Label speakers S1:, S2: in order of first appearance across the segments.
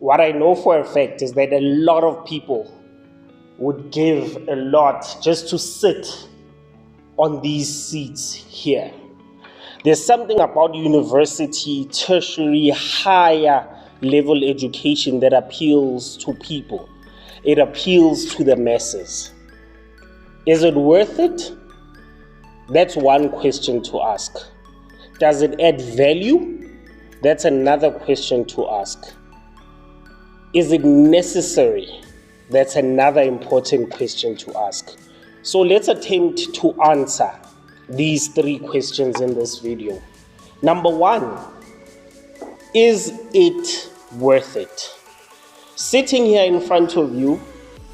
S1: What I know for a fact is that a lot of people would give a lot just to sit on these seats here. There's something about university, tertiary, higher level education that appeals to people. It appeals to the masses. Is it worth it? That's one question to ask. Does it add value? That's another question to ask. Is it necessary? That's another important question to ask. So let's attempt to answer these three questions in this video. Number one, is it worth it? Sitting here in front of you,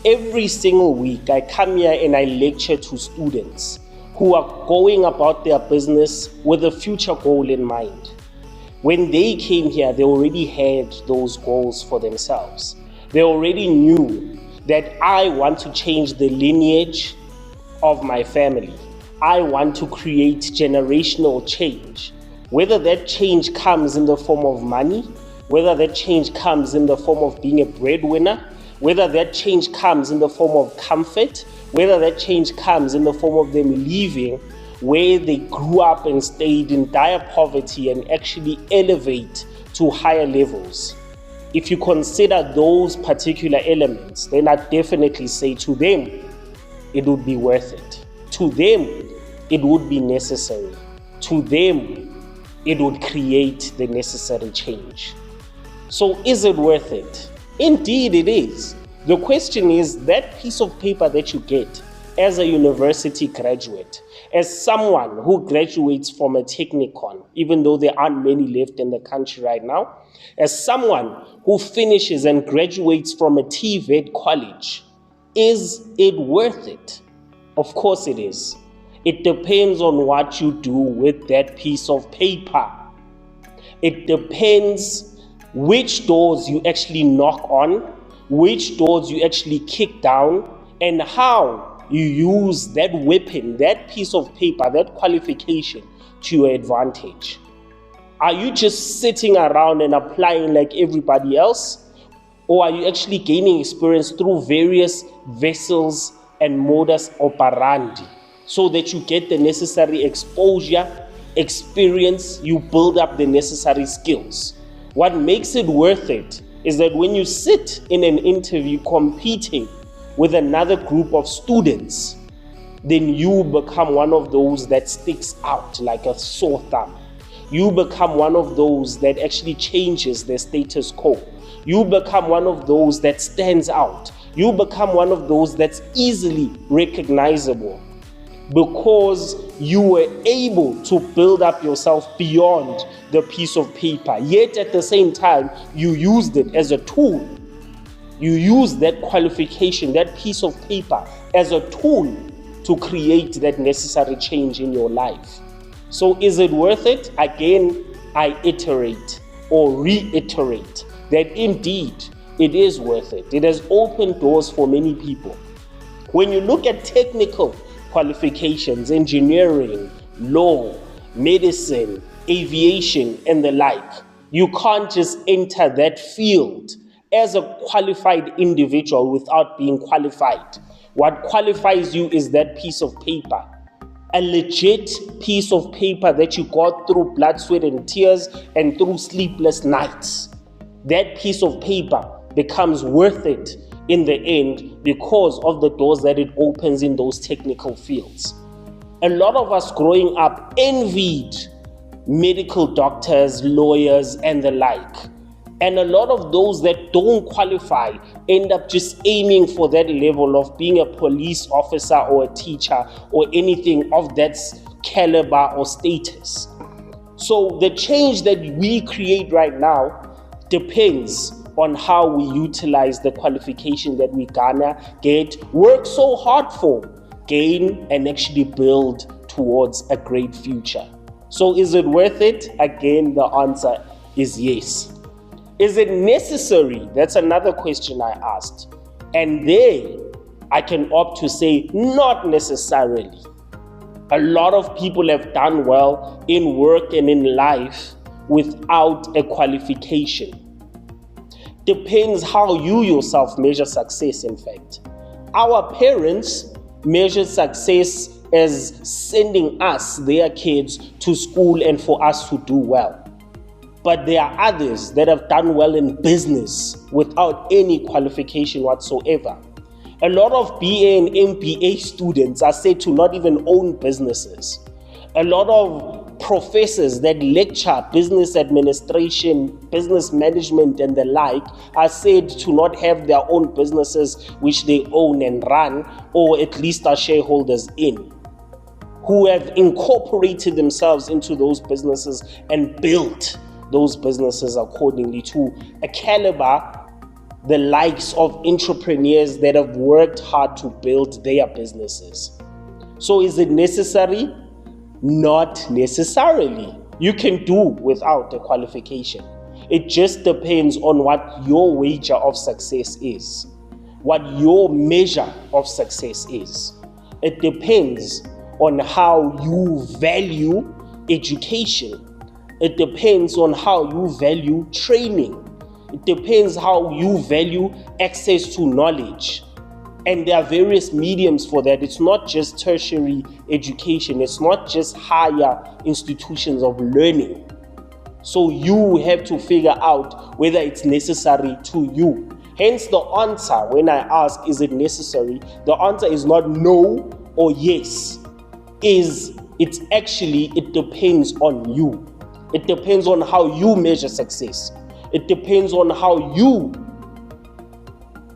S1: every single week I come here and I lecture to students who are going about their business with a future goal in mind. When they came here, they already had those goals for themselves. They already knew that I want to change the lineage of my family. I want to create generational change. Whether that change comes in the form of money, whether that change comes in the form of being a breadwinner, whether that change comes in the form of comfort, whether that change comes in the form of them leaving where they grew up and stayed in dire poverty and actually elevate to higher levels. If you consider those particular elements, then I definitely say to them, it would be worth it. To them, it would be necessary. To them, it would create the necessary change. So is it worth it? Indeed it is. The question is, that piece of paper that you get as a university graduate, as someone who graduates from a technicon, even though there aren't many left in the country right now, as someone who finishes and graduates from a TVET college, is it worth it? Of course it is. It depends on what you do with that piece of paper. It depends which doors you actually knock on, which doors you actually kick down, and how you use that weapon, that piece of paper, that qualification to your advantage. Are you just sitting around and applying like everybody else? Or are you actually gaining experience through various vessels and modus operandi so that you get the necessary exposure, experience, you build up the necessary skills? What makes it worth it is that when you sit in an interview competing with another group of students, then you become one of those that sticks out like a sore thumb. You become one of those that actually changes the status quo. You become one of those that stands out. You become one of those that's easily recognizable because you were able to build up yourself beyond the piece of paper. Yet at the same time, you used it as a tool. You use that qualification, that piece of paper, as a tool to create that necessary change in your life. So is it worth it? Again, I iterate or reiterate that indeed it is worth it. It has opened doors for many people. When you look at technical qualifications, engineering, law, medicine, aviation, and the like, you can't just enter that field as a qualified individual without being qualified. What qualifies you is that piece of paper, a legit piece of paper that you got through blood, sweat, and tears and through sleepless nights. That piece of paper becomes worth it in the end because of the doors that it opens in those technical fields. A lot of us growing up envied medical doctors, lawyers, and the like. And a lot of those that don't qualify end up just aiming for that level of being a police officer or a teacher or anything of that caliber or status. So the change that we create right now depends on how we utilize the qualification that we garner, get, work so hard for, gain, and actually build towards a great future. So is it worth it? Again, the answer is yes. Is it necessary? That's another question I asked. And there, I can opt to say not necessarily. A lot of people have done well in work and in life without a qualification. depends how you yourself measure success, in fact. Our parents measure success as sending us, their kids, to school and for us to do well. But there are others that have done well in business without any qualification whatsoever. A lot of BA and MBA students are said to not even own businesses. A lot of professors that lecture business administration, business management and the like are said to not have their own businesses which they own and run, or at least are shareholders in, who have incorporated themselves into those businesses and built those businesses accordingly to a caliber the likes of entrepreneurs that have worked hard to build their businesses. So is it necessary? Not necessarily. You can do without a qualification. It just depends on what your wager of success is, what your measure of success is. It depends on how you value education. It depends on how you value training. It depends how you value access to knowledge. And there are various mediums for that. It's not just tertiary education. It's not just higher institutions of learning. So you have to figure out whether it's necessary to you. Hence the answer when I ask, is it necessary? The answer is not no or yes. It depends on you. It depends on how you measure success. It depends on how you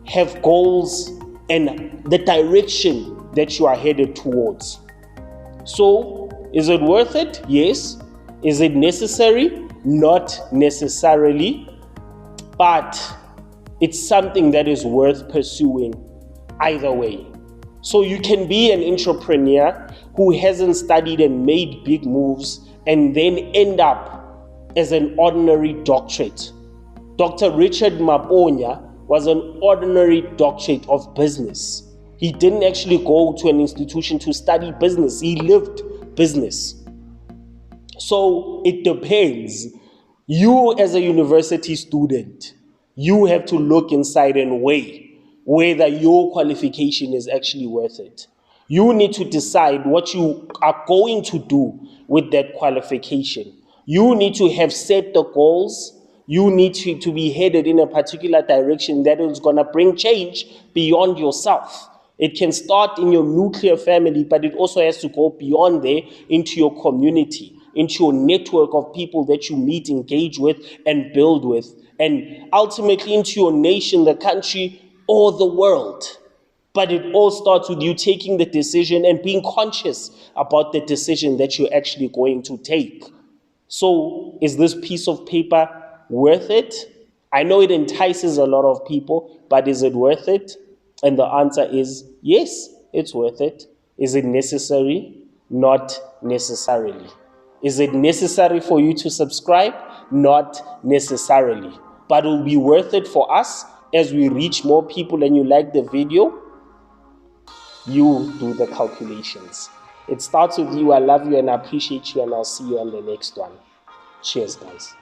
S1: have goals and the direction that you are headed towards. So, is it worth it? Yes. Is it necessary? Not necessarily. But it's something that is worth pursuing either way. So you can be an entrepreneur who hasn't studied and made big moves and then end up as an ordinary doctorate. Dr. Richard Maponya was an ordinary doctorate of business. He didn't actually go to an institution to study business. He lived business. So it depends. You as a university student, you have to look inside and weigh whether your qualification is actually worth it. You need to decide what you are going to do with that qualification. You need to have set the goals. You need to be headed in a particular direction that is going to bring change beyond yourself. It can start in your nuclear family, but it also has to go beyond there into your community, into your network of people that you meet, engage with, and build with, and ultimately into your nation, the country, or the world. But it all starts with you taking the decision and being conscious about the decision that you're actually going to take. So is this piece of paper worth it? I know it entices a lot of people, but is it worth it? And the answer is yes, it's worth it. Is it necessary? Not necessarily. Is it necessary for you to subscribe? Not necessarily. But it will be worth it for us as we reach more people and you like the video. You do the calculations. It starts with you. I love you and I appreciate you, and I'll see you on the next one. Cheers, guys.